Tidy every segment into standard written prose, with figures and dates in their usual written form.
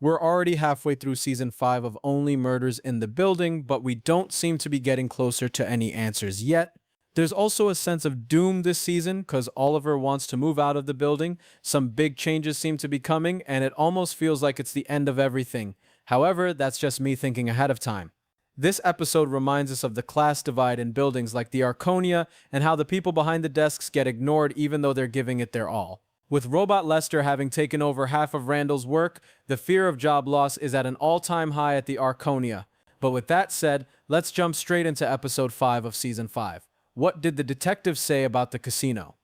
We're already halfway through season 5 of Only Murders in the Building, but we don't seem to be getting closer to any answers yet. There's also a sense of doom this season because Oliver wants to move out of the building, some big changes seem to be coming, and it almost feels like it's the end of everything. However, that's just me thinking ahead of time. This episode reminds us of the class divide in buildings like the Arconia and how the people behind the desks get ignored even though they're giving it their all. With Robot Lester having taken over half of Randall's work, the fear of job loss is at an all-time high at the Arconia. But with that said, let's jump straight into episode 5 of season 5. What did the detective say about the casino?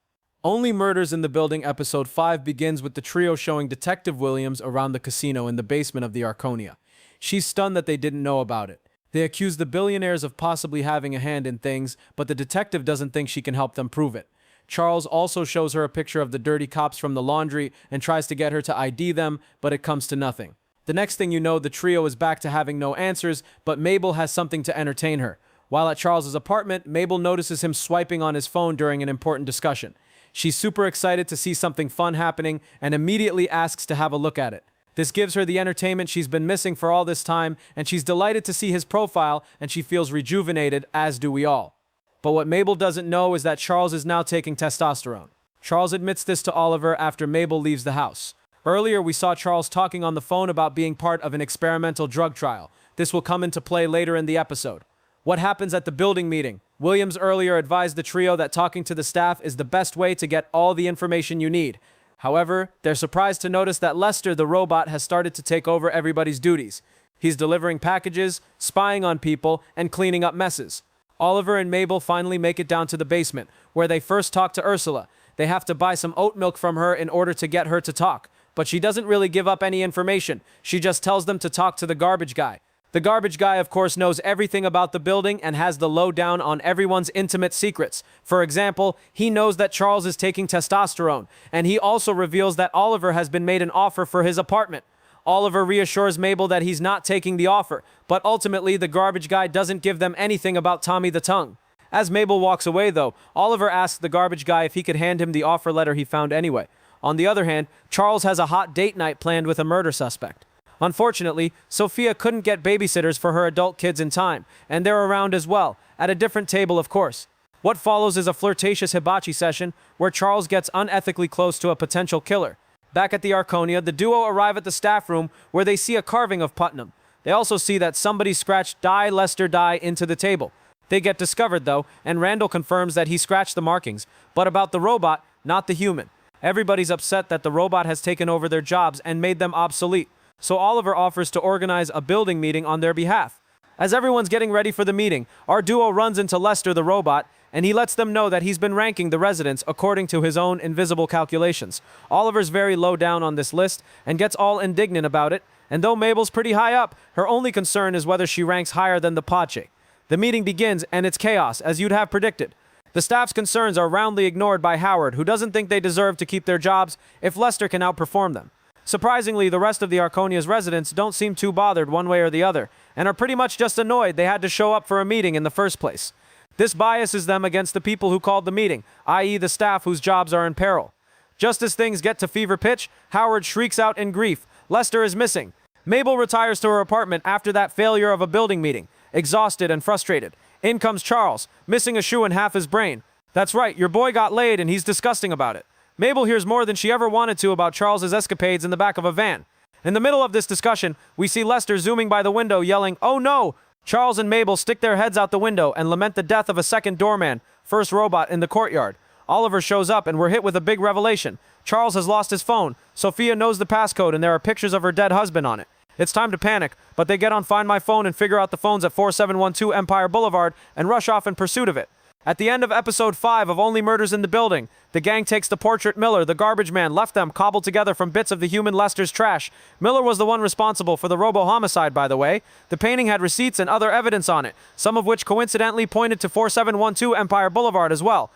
Only Murders in the Building episode 5 begins with the trio showing Detective Williams around the casino in the basement of the Arconia. She's stunned that they didn't know about it. They accuse the billionaires of possibly having a hand in things, but the detective doesn't think she can help them prove it. Charles also shows her a picture of the dirty cops from the laundry and tries to get her to ID them, but it comes to nothing. The next thing you know, the trio is back to having no answers, but Mabel has something to entertain her. While at Charles's apartment, Mabel notices him swiping on his phone during an important discussion. She's super excited to see something fun happening and immediately asks to have a look at it. This gives her the entertainment she's been missing for all this time, and she's delighted to see his profile, and she feels rejuvenated, as do we all. But what Mabel doesn't know is that Charles is now taking testosterone. Charles admits this to Oliver after Mabel leaves the house. Earlier, we saw Charles talking on the phone about being part of an experimental drug trial. This will come into play later in the episode. What happens at the building meeting? Williams earlier advised the trio that talking to the staff is the best way to get all the information you need. However, they're surprised to notice that Lester, the robot, has started to take over everybody's duties. He's delivering packages, spying on people, and cleaning up messes. Oliver and Mabel finally make it down to the basement, where they first talk to Ursula. They have to buy some oat milk from her in order to get her to talk. But she doesn't really give up any information. She just tells them to talk to the garbage guy. The garbage guy, of course, knows everything about the building and has the lowdown on everyone's intimate secrets. For example, he knows that Charles is taking testosterone, and he also reveals that Oliver has been made an offer for his apartment. Oliver reassures Mabel that he's not taking the offer, but ultimately the garbage guy doesn't give them anything about Tommy the Tongue. As Mabel walks away, though, Oliver asks the garbage guy if he could hand him the offer letter he found anyway. On the other hand, Charles has a hot date night planned with a murder suspect. Unfortunately, Sophia couldn't get babysitters for her adult kids in time, and they're around as well, at a different table of course. What follows is a flirtatious hibachi session where Charles gets unethically close to a potential killer. Back at the Arconia, the duo arrive at the staff room where they see a carving of Putnam. They also see that somebody scratched Die Lester Die into the table. They get discovered though, and Randall confirms that he scratched the markings, but about the robot, not the human. Everybody's upset that the robot has taken over their jobs and made them obsolete, so Oliver offers to organize a building meeting on their behalf. As everyone's getting ready for the meeting, our duo runs into Lester the robot, and he lets them know that he's been ranking the residents according to his own invisible calculations. Oliver's very low down on this list and gets all indignant about it, and though Mabel's pretty high up, her only concern is whether she ranks higher than the Pache. The meeting begins, and it's chaos, as you'd have predicted. The staff's concerns are roundly ignored by Howard, who doesn't think they deserve to keep their jobs if Lester can outperform them. Surprisingly, the rest of the Arconia's residents don't seem too bothered one way or the other, and are pretty much just annoyed they had to show up for a meeting in the first place. This biases them against the people who called the meeting, i.e. the staff whose jobs are in peril. Just as things get to fever pitch, Howard shrieks out in grief. Lester is missing. Mabel retires to her apartment after that failure of a building meeting, exhausted and frustrated. In comes Charles, missing a shoe and half his brain. That's right, your boy got laid and he's disgusting about it. Mabel hears more than she ever wanted to about Charles's escapades in the back of a van. In the middle of this discussion, we see Lester zooming by the window yelling, "Oh no!" Charles and Mabel stick their heads out the window and lament the death of a second doorman, first robot, in the courtyard. Oliver shows up and we're hit with a big revelation. Charles has lost his phone. Sophia knows the passcode and there are pictures of her dead husband on it. It's time to panic, but they get on Find My Phone and figure out the phone's at 4712 Empire Boulevard and rush off in pursuit of it. At the end of episode 5 of Only Murders in the Building, the gang takes the portrait Miller, the garbage man, left them cobbled together from bits of the human Lester's trash. Miller was the one responsible for the robo-homicide, by the way. The painting had receipts and other evidence on it, some of which coincidentally pointed to 4712 Empire Boulevard as well.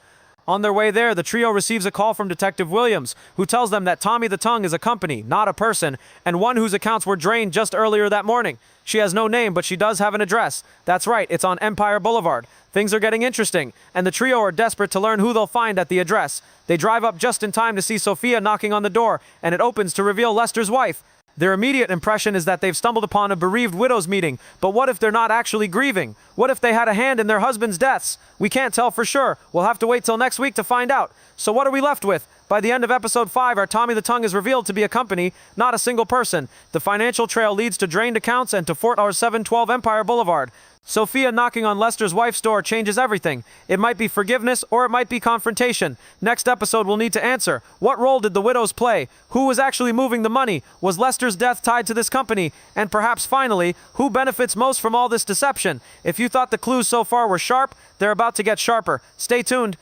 On their way there, the trio receives a call from Detective Williams, who tells them that Tommy the Tongue is a company, not a person, and one whose accounts were drained just earlier that morning. She has no name, but she does have an address. That's right, it's on Empire Boulevard. Things are getting interesting, and the trio are desperate to learn who they'll find at the address. They drive up just in time to see Sophia knocking on the door, and it opens to reveal Lester's wife. Their immediate impression is that they've stumbled upon a bereaved widows meeting, but what if they're not actually grieving? What if they had a hand in their husband's deaths? We can't tell for sure. We'll have to wait till next week to find out. So what are we left with? By the end of episode 5, our Tommy the Tongue is revealed to be a company, not a single person. The financial trail leads to drained accounts and to Fort R712 Empire Boulevard. Sophia knocking on Lester's wife's door changes everything. It might be forgiveness or it might be confrontation. Next episode we'll need to answer. What role did the widows play? Who was actually moving the money? Was Lester's death tied to this company? And perhaps finally, who benefits most from all this deception? If you thought the clues so far were sharp, they're about to get sharper. Stay tuned.